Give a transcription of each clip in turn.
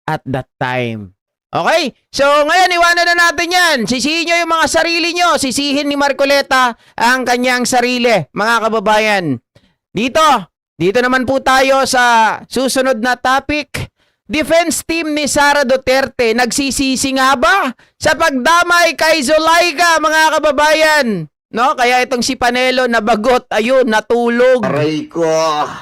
at that time. Okay? So, ngayon, iwanan na natin yan. Sisihin nyo yung mga sarili nyo. Sisihin ni Marcoleta ang kanyang sarili, mga kababayan. Dito naman po tayo sa susunod na topic. Defense team ni Sara Duterte nagsisisi nga ba sa pagdamay kay Zulaika, mga kababayan? No, kaya itong si Panelo nabagot, ayun, natulog. Aray ko.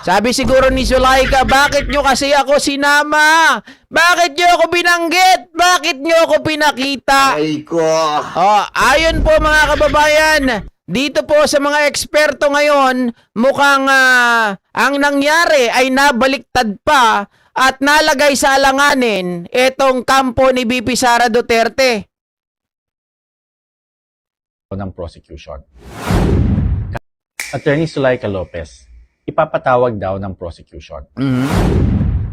Sabi siguro ni Zulaika, bakit nyo kasi ako sinama? Bakit nyo ako binanggit? Bakit nyo ako pinakita? Aray ko. Oh, ayon po mga kababayan, dito po sa mga eksperto ngayon, mukhang ang nangyari ay nabaliktad pa at nalagay sa alanganin itong kampo ni VP Sara Duterte. Ng prosecution. Attorney Zulaika Lopez, ipapatawag daw ng prosecution.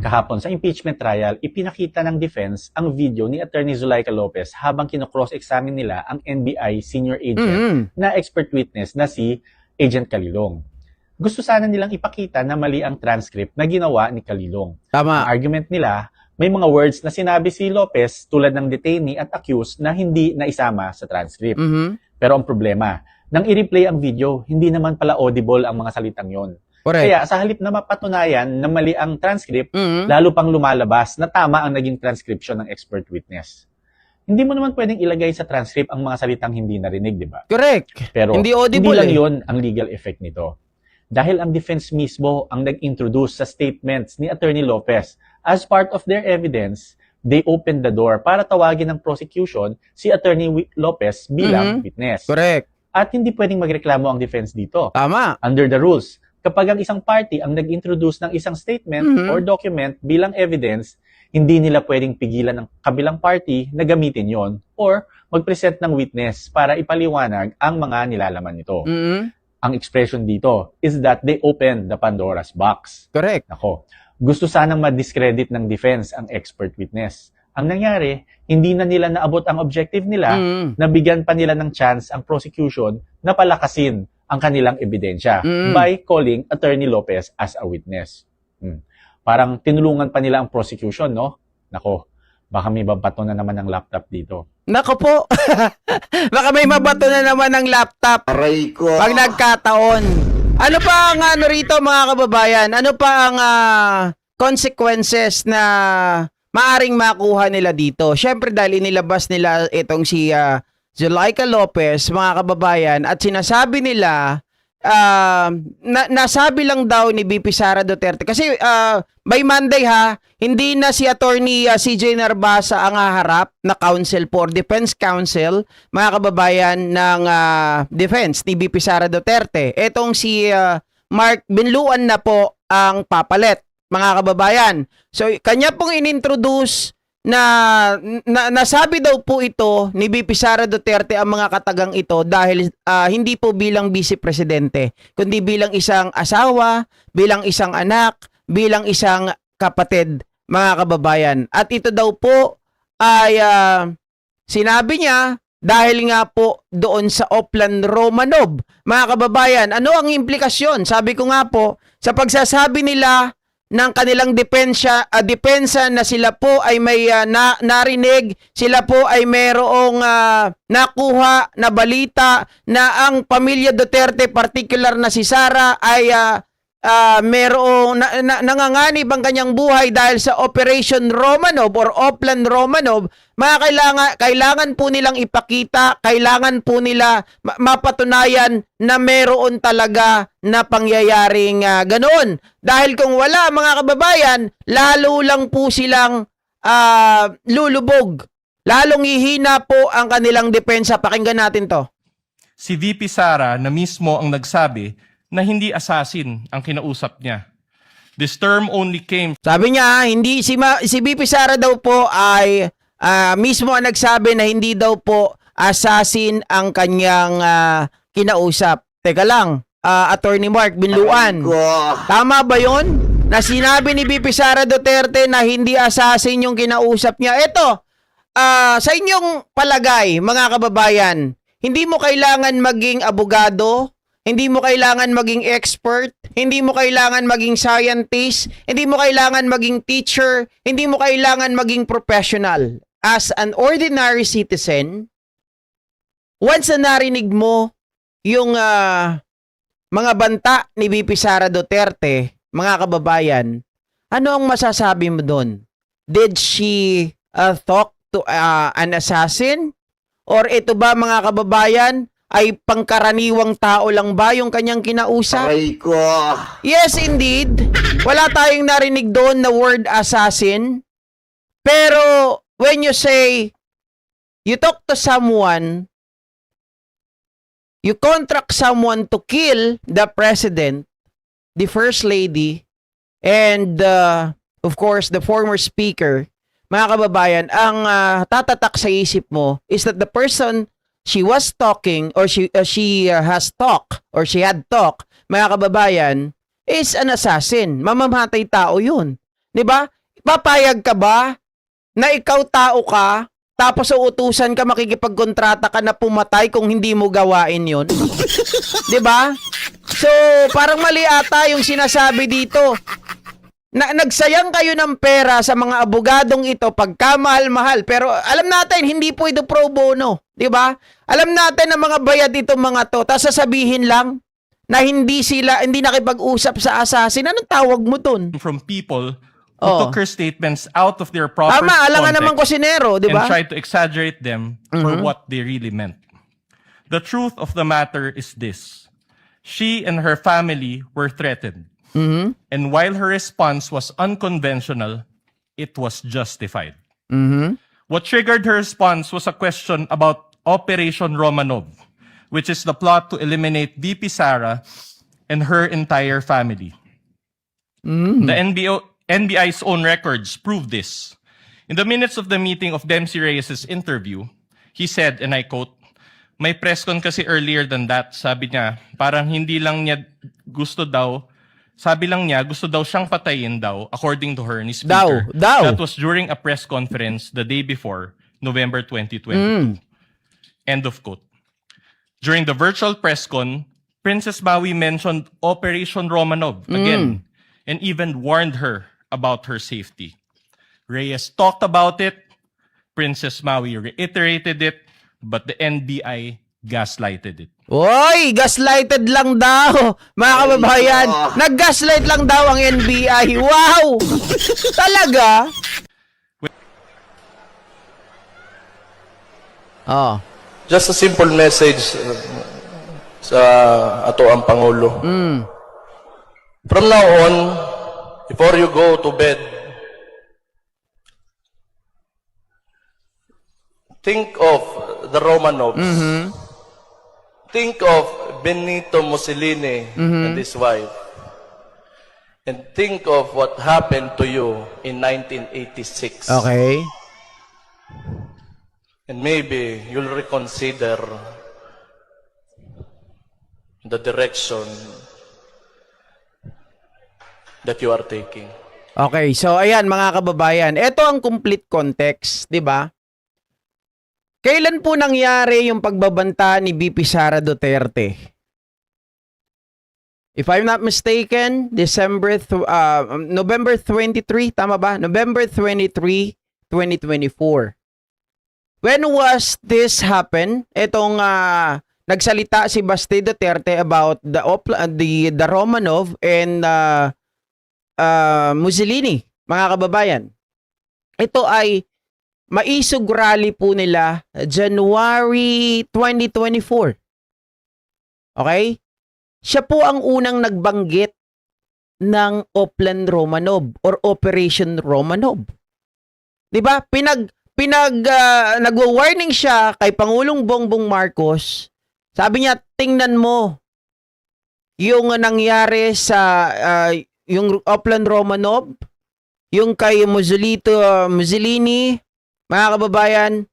Kahapon sa impeachment trial, ipinakita ng defense ang video ni Attorney Zulaika Lopez habang kino-cross-examine nila ang NBI senior agent na expert witness na si Agent Calilong. Gusto sana nilang ipakita na mali ang transcript na ginawa ni Calilong. Tama. Ang argument nila, may mga words na sinabi si Lopez tulad ng detainee at accused na hindi naisama sa transcript. Pero ang problema, nang i-replay ang video, hindi naman pala audible ang mga salitang yon. Correct. Kaya sa halip na mapatunayan na mali ang transcript, lalo pang lumalabas na tama ang naging transcription ng expert witness. Hindi mo naman pwedeng ilagay sa transcript ang mga salitang hindi narinig, di ba? Correct. Pero hindi audible, hindi lang yun ang legal effect nito. Dahil ang defense mismo ang nag-introduce sa statements ni Attorney Lopez as part of their evidence, they opened the door para tawagin ng prosecution si Attorney Lopez bilang witness. Correct. At hindi pwedeng magreklamo ang defense dito. Tama. Under the rules, kapag ang isang party ang nag-introduce ng isang statement or document bilang evidence, hindi nila pwedeng pigilan ng kabilang party na gamitin yon or mag-present ng witness para ipaliwanag ang mga nilalaman nito. Ang expression dito is that they opened the Pandora's box. Correct. Nako, gusto sanang ma-discredit ng defense ang expert witness. Ang nangyari, hindi na nila naabot ang objective nila na bigyan pa nila ng chance ang prosecution na palakasin ang kanilang ebidensya by calling Attorney Lopez as a witness. Parang tinulungan pa nila ang prosecution, no? Nako, baka may babato na naman ng laptop dito. Nako po. Baka may mabato na naman ng laptop. Aray ko. Pag nagkataon. Ano pa ang ano rito, mga kababayan? Ano pa ang consequences na maaring makuha nila dito? Syempre dahil inilabas nila itong si Zulaika Lopez, mga kababayan, at sinasabi nila, nasabi lang daw ni VP Sara Duterte. Kasi by Monday hindi na si Attorney CJ Narbasa ang haharap na counsel for defense counsel, mga kababayan, ng defense ni VP Sara Duterte. Etong si Mark Binluan na po ang papalit, mga kababayan. So kanya pong inintroduce na nasabi daw po ito ni VP Sara Duterte ang mga katagang ito dahil hindi po bilang vice presidente, kundi bilang isang asawa, bilang isang anak, bilang isang kapatid, mga kababayan. At ito daw po ay sinabi niya dahil nga po doon sa Oplan Romanov. Mga kababayan, ano ang implikasyon? Sabi ko nga po, sa pagsasabi nila ng kanilang depensa na sila po ay may narinig, sila po ay mayroong nakuha na balita na ang pamilya Duterte, particular na si Sara, ay mayroong nanganganib ang kanyang buhay dahil sa Operation Romanov or Oplan Romanov. Kailangan po nilang ipakita, kailangan po nila mapatunayan na mayroon talaga na pangyayaring ganoon. Dahil kung wala, mga kababayan, lalo lang po silang lulubog. Lalong ihina po ang kanilang depensa. Pakinggan natin to. Si VP Sara na mismo ang nagsabi na hindi assassin ang kinausap niya. This term only came... Sabi niya, hindi si VP Sara daw po ay mismo ang nagsabi na hindi daw po assassin ang kanyang kinausap. Teka lang, Attorney Mark Binluan. Tama ba yun? Na sinabi ni VP Sara Duterte na hindi assassin yung kinausap niya. Ito, sa inyong palagay, mga kababayan, hindi mo kailangan maging abogado, Hindi mo kailangan maging expert, hindi mo kailangan maging scientist, hindi mo kailangan maging teacher, hindi mo kailangan maging professional. As an ordinary citizen, once na narinig mo yung mga banta ni VP Sara Duterte, mga kababayan, ano ang masasabi mo doon? Did she talk to an assassin? Or ito ba, mga kababayan, ay pangkaraniwang tao lang ba yung kanyang kinausap? Aray ko. Yes, indeed. Wala tayong narinig doon na word assassin. Pero when you say, you talk to someone, you contract someone to kill the president, the first lady, and of course, the former speaker, mga kababayan, ang tatatak sa isip mo is that the person she was talking or she has talked or she had talked, mga kababayan, is an assassin. Mamamatay tao yun. 'Di ba? Papayag ka ba na ikaw tao ka tapos uutusan ka, makikipagkontrata ka na pumatay kung hindi mo gawain yun? 'Di ba? So, parang mali ata yung sinasabi dito. Nagsayang kayo ng pera sa mga abogadong ito pagkamahal-mahal, pero alam natin hindi po ito pro bono, 'di ba? Alam natin na mga bayad itong mga to, tapos sasabihin lang na hindi nakipag-usap sa assassin. Anong tawag mo dun? From people who Oh. took her statements out of their proper Tama, alam nga naman context kusinero, 'di and ba? tried to exaggerate them for what they really meant. The truth of the matter is this. She and her family were threatened. And while her response was unconventional, it was justified. What triggered her response was a question about Operation Romanov, which is the plot to eliminate VP Sara and her entire family. The NBI's own records prove this. In the minutes of the meeting of Dempsey Reyes' interview, he said, and I quote, "May press con kasi earlier than that," sabi niya, parang hindi lang niya gusto daw, sabi lang niya, gusto daw siyang patayin daw, according to her, ni Speaker. Daw. That was during a press conference the day before, November 2022. End of quote. During the virtual press con, Princess Maui mentioned Operation Romanov again and even warned her about her safety. Reyes talked about it, Princess Maui reiterated it, but the NBI gaslighted it. Oy, gaslighted lang daw, mga kababayan. Nag-gaslight lang daw ang NBI. Wow! Talaga? Oh. Just a simple message sa ato ang Pangulo. From now on, before you go to bed, think of the Romanovs. Think of Benito Mussolini and his wife. And think of what happened to you in 1986. Okay. And maybe you'll reconsider the direction that you are taking. Okay, so ayan mga kababayan, ito ang complete context, 'di ba? Kailan po nangyari yung pagbabanta ni VP Sara Duterte? If I'm not mistaken, November 23, tama ba? November 23, 2024. When was this happen? Itong nagsalita si Basti Duterte about the Romanov and Mussolini, mga kababayan. Ito ay maisog rally po nila January 2024. Okay? Siya po ang unang nagbanggit ng Oplan Romanov or Operation Romanov. 'Di ba? Nagwa-warning siya kay Pangulong Bongbong Marcos. Sabi niya, tingnan mo yung nangyari sa yung Oplan Romanov, yung kay Mussolini, mga kababayan,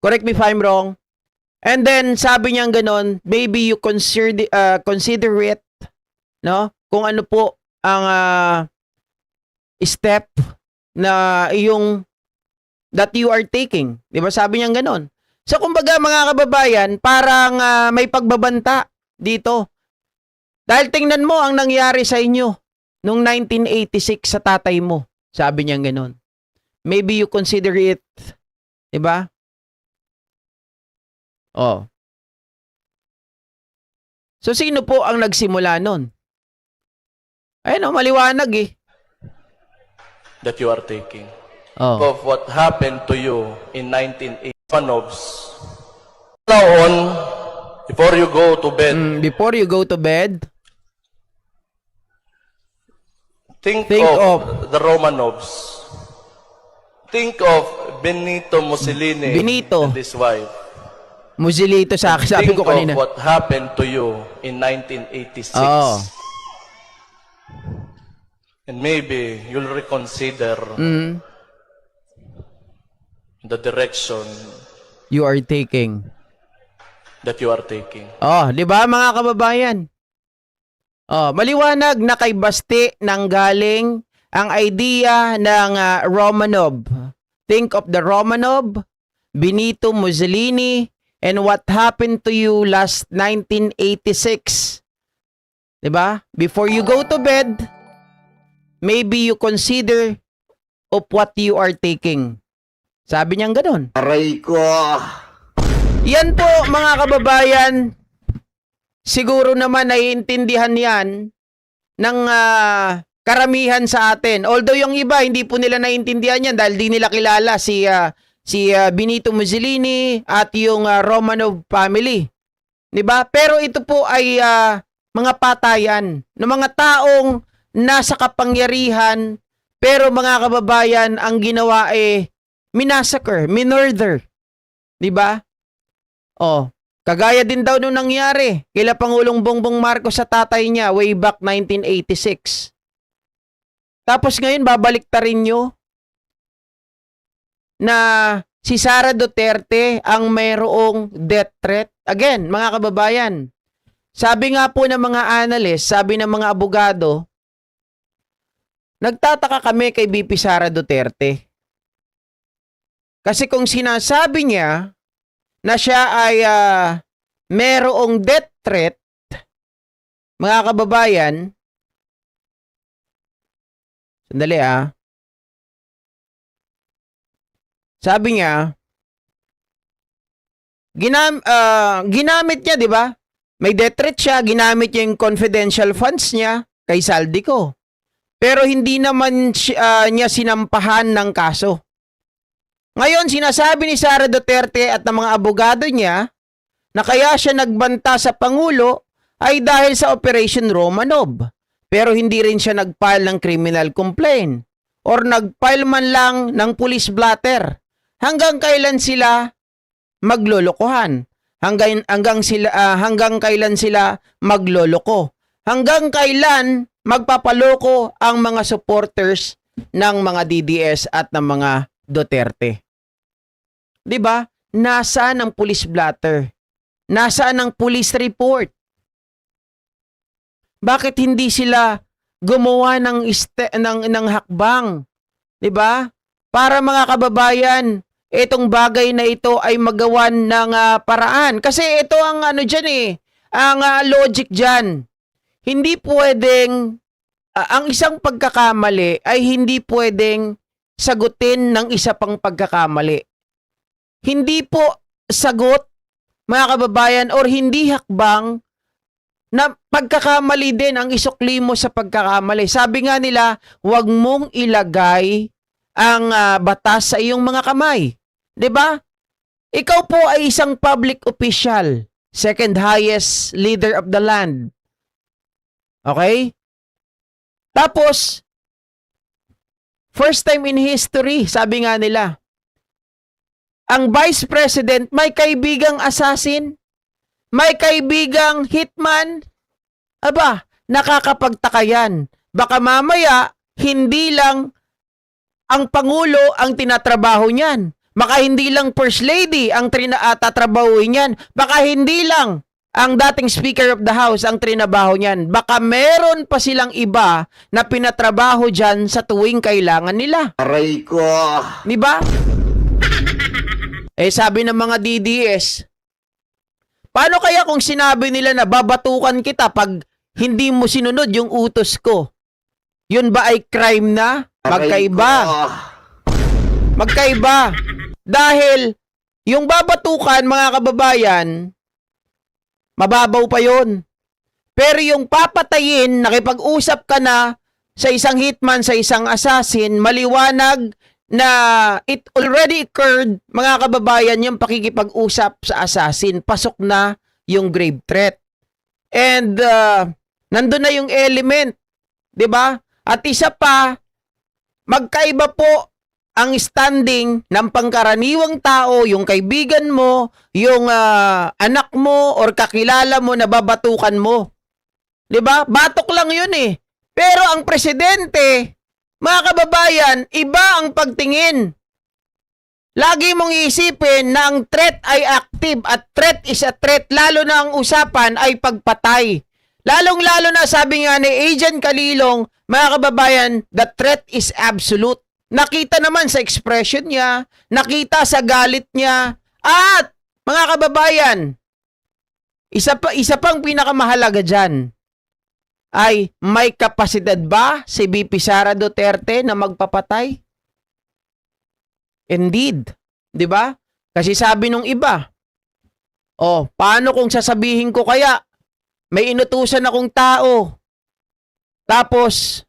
correct me if I'm wrong. And then sabi niya ganon, maybe you consider it, no? Kung ano po ang step na that you are taking. 'Di ba? Sabi niya ganon. So kumbaga mga kababayan, parang may pagbabanta dito. Dahil tingnan mo ang nangyari sa inyo noong 1986 sa tatay mo. Sabi niya gano'n. Maybe you consider it, diba? Oh. So, sino po ang nagsimula nun? Ayun, maliwanag eh. that you are taking. Oh. Of what happened to you in 1980. Panovs. Now on, before you go to bed, Before you go to bed, think Think of the Romanovs. Think of Benito Mussolini Benito. and his wife. Musilito sa akin, sabi Think ko kanina. of what happened to you in 1986. Oh. And maybe you'll reconsider the direction You are taking. that you are taking. Oh, 'di ba mga kababayan? Oh, maliwanag na kay Basti nang galing ang idea ng Romanov. Think of the Romanov, Benito Mussolini, and what happened to you last 1986. 'Di ba? Before you go to bed, maybe you consider of what you are taking. Sabi niya gano'n. Aray ko. Yan po mga kababayan, siguro naman naiintindihan yan ng karamihan sa atin. Although yung iba hindi po nila naiintindihan yan dahil di nila kilala si Benito Mussolini at yung Romanov family. 'Di ba? Pero ito po ay mga patayan ng mga taong nasa kapangyarihan, pero mga kababayan ang ginawa minassaker, minurder. 'Di ba? Oh, kagaya din daw nung nangyari kila Pangulong Bongbong Marcos sa tatay niya way back 1986. Tapos ngayon babaliktarin nyo na si Sara Duterte ang mayroong death threat. Again, mga kababayan, sabi nga po ng mga analyst, sabi ng mga abogado, nagtataka kami kay BP Sara Duterte. Kasi kung sinasabi niya na siya ay merong death threat, mga kababayan, sandali sabi niya, ginamit niya, di ba? May death threat siya, ginamit niya yung confidential funds niya kay Saldico. Pero hindi naman niya sinampahan ng kaso. Ngayon, sinasabi ni Sara Duterte at ng mga abogado niya na kaya siya nagbanta sa Pangulo ay dahil sa Operation Romanov. Pero hindi rin siya nag-file ng criminal complaint or nag-file man lang ng police blotter. Hanggang kailan sila maglolokohan? Hanggang kailan sila magloloko? Hanggang kailan magpapaloko ang mga supporters ng mga DDS at ng mga Duterte? 'Di ba? Nasaan ang police blotter? Nasaan ang police report? Bakit hindi sila gumawa ng hakbang? 'Di ba? Para mga kababayan, itong bagay na ito ay magawan ng paraan. Kasi ito ang ang logic diyan. Hindi pwedeng ang isang pagkakamali ay hindi pwedeng sagutin ng isa pang pagkakamali. Hindi po sagot, mga kababayan, or hindi hakbang na pagkakamali din ang isukli mo sa pagkakamali. Sabi nga nila, huwag mong ilagay ang batas sa iyong mga kamay. 'Di ba? Ikaw po ay isang public official, second highest leader of the land. Okay? Tapos, first time in history, sabi nga nila, ang Vice President may kaibigang assassin, may kaibigang hitman. Aba, nakakapagtaka yan. Baka mamaya, hindi lang ang Pangulo ang tinatrabaho niyan. Baka hindi lang First Lady ang tatrabahuin niyan. Baka hindi lang ang dating Speaker of the House ang trinabaho niyan. Baka meron pa silang iba na pinatrabaho dyan sa tuwing kailangan nila. Aray ko. Di ba? Sabi ng mga DDS, paano kaya kung sinabi nila na babatukan kita pag hindi mo sinunod yung utos ko. Yun ba ay crime na? Magkaiba. Magkaiba. Dahil yung babatukan, mga kababayan, mababaw pa yun. Pero yung papatayin, nakipag-usap ka na sa isang hitman, sa isang assassin, maliwanag na it already occurred, mga kababayan, yung pakikipag-usap sa assassin, pasok na yung grave threat. And nandun na yung element, 'di ba? At isa pa, magkaiba po ang standing ng pangkaraniwang tao, yung kaibigan mo, yung anak mo or kakilala mo na babatukan mo. 'Di ba? Batok lang 'yun eh. Pero ang presidente, mga kababayan, iba ang pagtingin. Lagi mong iisipin na ang threat ay active at threat is a threat, lalo na ang usapan ay pagpatay. Lalong-lalo na, sabi nga ni Agent Calilong, mga kababayan, the threat is absolute. Nakita naman sa expression niya, nakita sa galit niya, at mga kababayan, isa pang pinakamahalaga dyan, ay may kapasidad ba si VP Sara Duterte na magpapatay? Indeed, 'di ba? Kasi sabi nung iba, paano kung sasabihin ko kaya may inutusan akong tao, tapos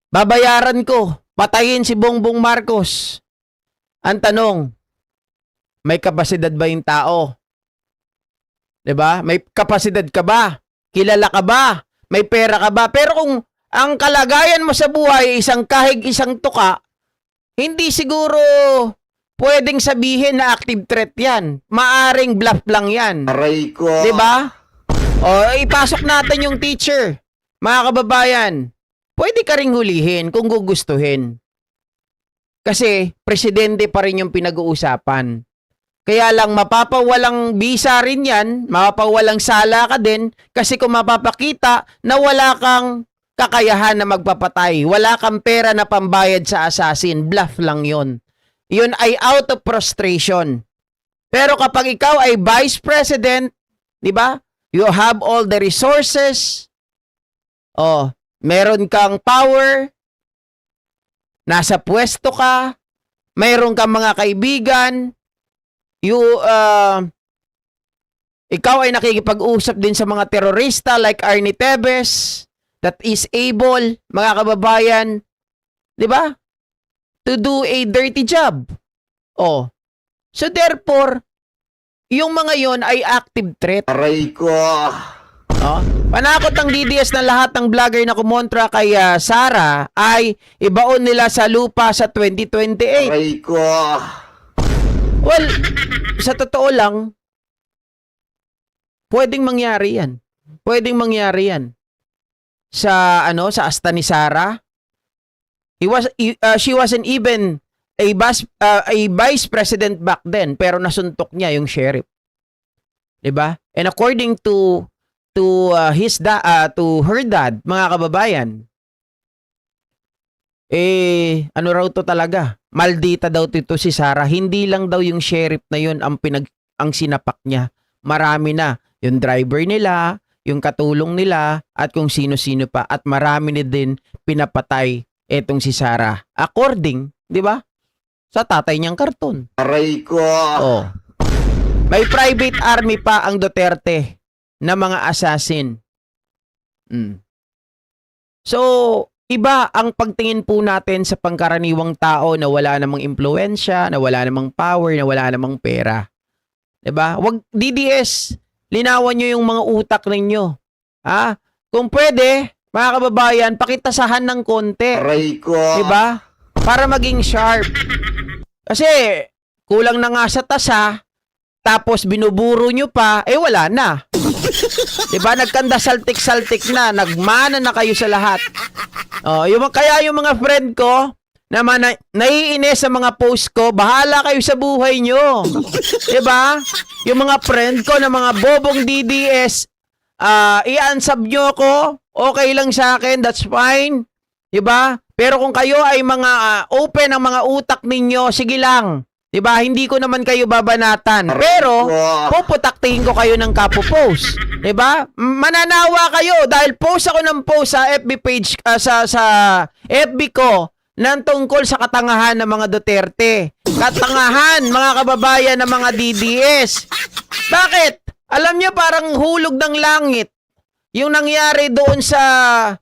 babayaran ko, patayin si Bongbong Marcos. Ang tanong, may kapasidad ba yung tao? 'Di ba? May kapasidad ka ba? Kilala ka ba? May pera ka ba? Pero kung ang kalagayan mo sa buhay isang kahig, isang tuka, hindi siguro pwedeng sabihin na active threat yan. Maaring bluff lang yan. Aray ko. 'Di ba? Ipasok natin yung teacher. Mga kababayan, pwede ka ring hulihin kung gugustuhin. Kasi presidente pa rin yung pinag-uusapan. Kaya lang mapapawalang visa rin yan, mapapawalang sala ka din, kasi kung mapapakita na wala kang kakayahan na magpapatay, wala kang pera na pambayad sa assassin, bluff lang yon. Yun ay out of frustration. Pero kapag ikaw ay vice president, di ba? You have all the resources. Meron kang power. Nasa pwesto ka. Mayroon kang mga kaibigan. Ikaw ay nakikipag-usap din sa mga terorista like Arnie Tevez that is able, mga kababayan, di ba? To do a dirty job. So therefore, yung mga yon ay active threat. Aray ko. Panakot ng DDS na lahat ng vlogger na kumontra kay Sara ay ibaon nila sa lupa sa 2028. Aray ko. Well, sa totoo lang, pwedeng mangyari yan. Pwedeng mangyari yan. Sa asta ni Sara. She wasn't even a vice president back then, pero nasuntok niya yung sheriff. 'Di ba? And according to her dad, mga kababayan, ano raw to talaga? Maldita daw ito si Sara. Hindi lang daw yung sheriff na yun ang sinapak niya. Marami na. Yung driver nila, yung katulong nila, at kung sino-sino pa. At marami na din pinapatay etong si Sara. According, di ba? Sa tatay niyang karton. Aray ko. May private army pa ang Duterte na mga assassin. So, iba ang pagtingin po natin sa pangkaraniwang tao na wala namang impluwensya, na wala namang power, na wala namang pera. 'Di ba? Wag DDS, linawan niyo yung mga utak ninyo. Kung pwede, mga kababayan, pakitasahan ng konti. Aray ko. 'Di ba? Para maging sharp. Kasi kulang na nga sa tasa, tapos binuburo nyo pa, wala na. Diba? Nagkanda saltik-saltik na, nagmana na kayo sa lahat. Kaya yung mga friend ko, naman naiinis sa mga post ko, bahala kayo sa buhay nyo. Diba? Yung mga friend ko na mga bobong DDS, i-unsub nyo ako, okay lang sa akin, that's fine. Diba? Pero kung kayo ay mga open ang mga utak ninyo, sige lang. 'Di ba? Hindi ko naman kayo babanatan. Pero puputaktihin ko kayo ng kapo-post. 'Di ba? Mananawa kayo dahil post ako ng post sa FB page sa FB ko ng tungkol sa katangahan ng mga Duterte. Katangahan, mga kababayan ng mga DDS. Bakit? Alam niyo parang hulog ng langit yung nangyari doon sa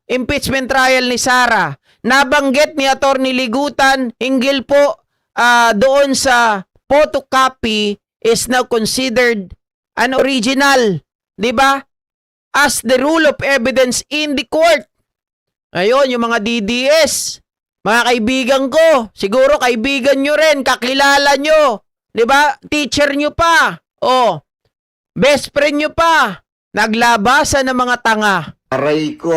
impeachment trial ni Sara. Nabanggit ni Atty. Ligutan hinggil po doon sa photocopy is now considered an original, 'di ba? As the rule of evidence in the court. Ayun, yung mga DDS, mga kaibigan ko, siguro kaibigan nyo rin, kakilala nyo, 'di ba? Teacher nyo pa. Oh. Best friend nyo pa. Naglabasan ng mga tanga. Aray ko.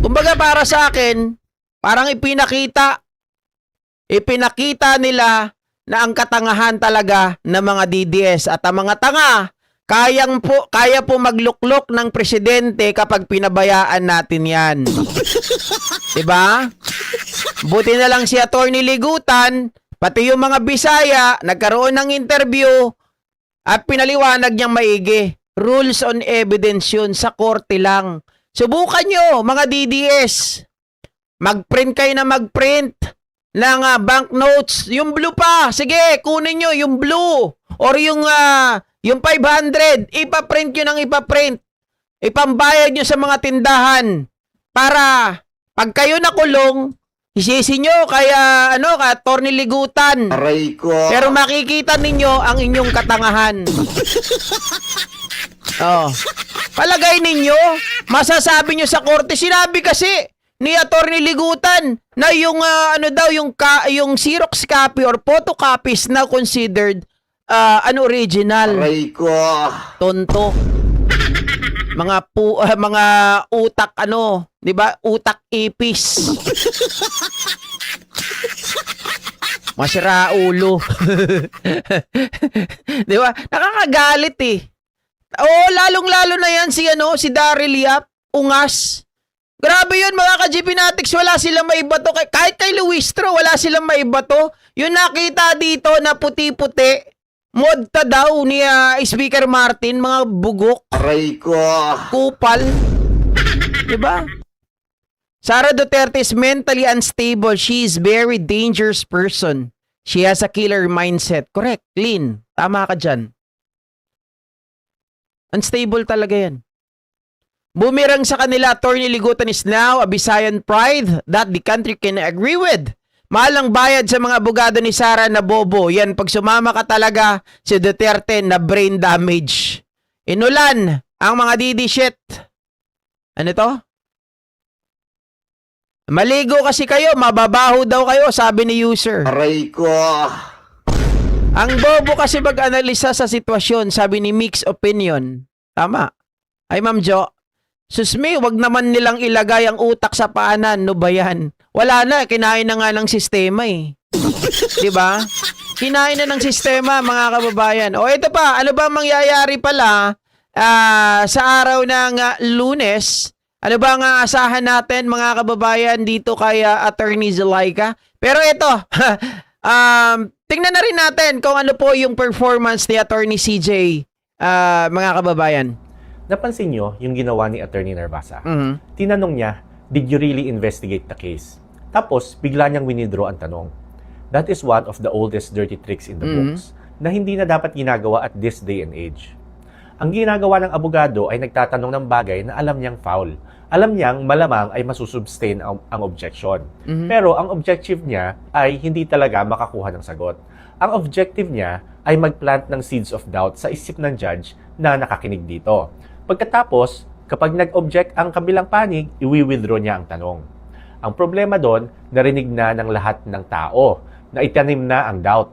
Kumbaga para sa akin, parang ipinakita nila na ang katangahan talaga ng mga DDS at ang mga tanga kaya po magluklok ng presidente kapag pinabayaan natin 'yan. 'Di ba? Buti na lang si Atty. Ligutan, pati yung mga Bisaya nagkaroon ng interview at pinaliwanag niyang maigi. Rules on evidence yun, sa korte lang. Subukan nyo, mga DDS. Mag-print kayo na mag-print ng banknotes. Yung blue pa, sige, kunin nyo yung blue. Or yung 500, ipaprint nyo ng ipaprint. Ipambayad nyo sa mga tindahan. Para, pag kayo nakulong, isisi nyo kaya, ka Atty. Ligutan. Aray ko. Pero makikita ninyo ang inyong katangahan. Oh. Palagay ninyo, masasabi nyo sa korte, sinabi kasi ni Atty. Ligutan na yung yung Xerox copy or photocopies na considered an original. Aray ko. Tonto. Mga utak 'di ba? Utak ipis. Masira ulo. 'Di ba? Nakakagalit eh. Oh, lalong-lalo na 'yan si Daryl Yap, ungas. Grabe 'yun mga ka-GP Natics, wala silang maibato kahit kay Luistro, wala silang maibato. Yung nakita dito na puti-puti, modta daw ni Speaker Martin, mga bugok, Aray ko. kupal. 'Di ba? Sara Duterte is mentally unstable. She is very dangerous person. She has a killer mindset. Correct, Lynn. Tama ka dyan. Unstable talaga yan. Bumirang sa kanila, Atty. Ligutan is now a Visayan pride that the country can agree with. Mahal ang bayad sa mga abogado ni Sara na bobo. Yan, pag sumama ka talaga si Duterte na brain damage. Inulan ang mga didi shit. Ano to? Maligo kasi kayo, mababaho daw kayo, sabi ni user. Aray ko. Ang bobo kasi mag-analisa sa sitwasyon, sabi ni Mixed Opinion. Tama. Ay, Ma'am Jo, susmi, wag naman nilang ilagay ang utak sa paanan, no ba yan? Wala na, kinain na nga ng sistema eh. Diba? Kinain na ng sistema, mga kababayan. O ito pa, ano ba mangyayari pala sa araw ng Lunes? Ano ba ang aasahan natin, mga kababayan, dito kay Attorney Zulaika? Pero ito, tingnan na rin natin kung ano po yung performance ni Attorney CJ, mga kababayan. Napansin nyo yung ginawa ni Attorney Narvasa? Mhm. Tinanong niya, did you really investigate the case? Tapos, bigla niyang winidraw ang tanong. That is one of the oldest dirty tricks in the books na hindi na dapat ginagawa at this day and age. Ang ginagawa ng abogado ay nagtatanong ng bagay na alam niyang foul. Alam niyang malamang ay masusubstain ang objection. Pero ang objective niya ay hindi talaga makakuha ng sagot. Ang objective niya ay magplant ng seeds of doubt sa isip ng judge na nakakinig dito. Pagkatapos, kapag nag-object ang kabilang panig, i-withdraw niya ang tanong. Ang problema doon, narinig na ng lahat ng tao na itanim na ang doubt.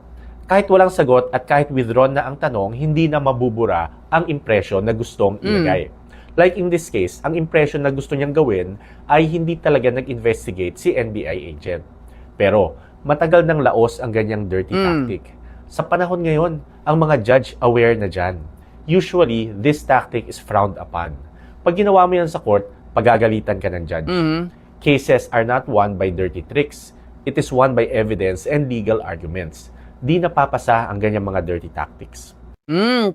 Kahit walang sagot at kahit withdrawn na ang tanong, hindi na mabubura ang impression na gustong ilagay. Like in this case, ang impression na gusto niyang gawin ay hindi talaga nag-investigate si NBI agent. Pero matagal nang laos ang ganyang dirty tactic. Sa panahon ngayon, ang mga judge aware na dyan. Usually, this tactic is frowned upon. Pag ginawa mo yan sa court, pagagalitan ka ng judge. Cases are not won by dirty tricks. It is won by evidence and legal arguments. di napapasa ang ganyang mga dirty tactics.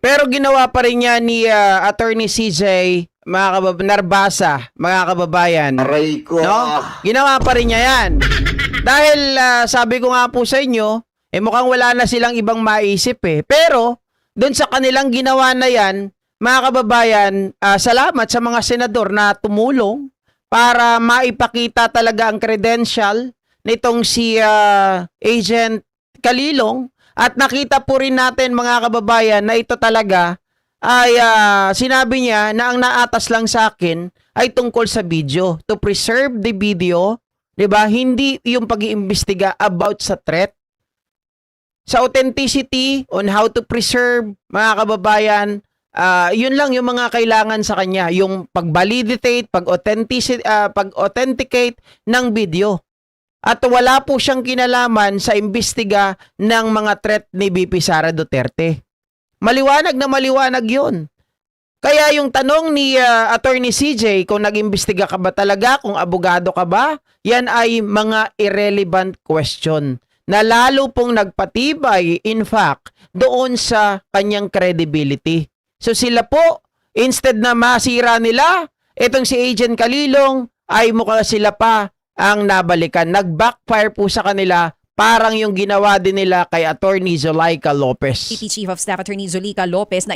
Pero ginawa pa rin niya ni Attorney CJ, Narbasa, mga kababayan. Aray ko. No? Ginawa pa rin niya yan. Dahil sabi ko nga po sa inyo, mukhang wala na silang ibang maisip eh. Pero, doon sa kanilang ginawa na yan, mga kababayan, salamat sa mga senador na tumulong para maipakita talaga ang credential nitong si Agent Kalilong. At nakita po rin natin mga kababayan na ito talaga ay sinabi niya na ang naatas lang sa akin ay tungkol sa video. To preserve the video, 'di ba? Hindi yung pag-iimbestiga about sa threat. Sa authenticity on how to preserve, mga kababayan, yun lang yung mga kailangan sa kanya, yung pag-validate, pag-authenticate ng video. At wala po siyang kinalaman sa imbestiga ng mga threat ni VP Sara Duterte. Maliwanag na maliwanag yun. Kaya yung tanong ni Attorney CJ, kung nag-imbestiga ka ba talaga, kung abogado ka ba, yan ay mga irrelevant question na lalo pong nagpatibay, in fact, doon sa kanyang credibility. So sila po, instead na masira nila, itong si Agent Kalilong, ay mukha sila pa ang nabalikan. Nag-backfire po sa kanila, parang yung ginawa din nila kay Attorney Zulaika Lopez. Chief of Staff Attorney Zulica Lopez na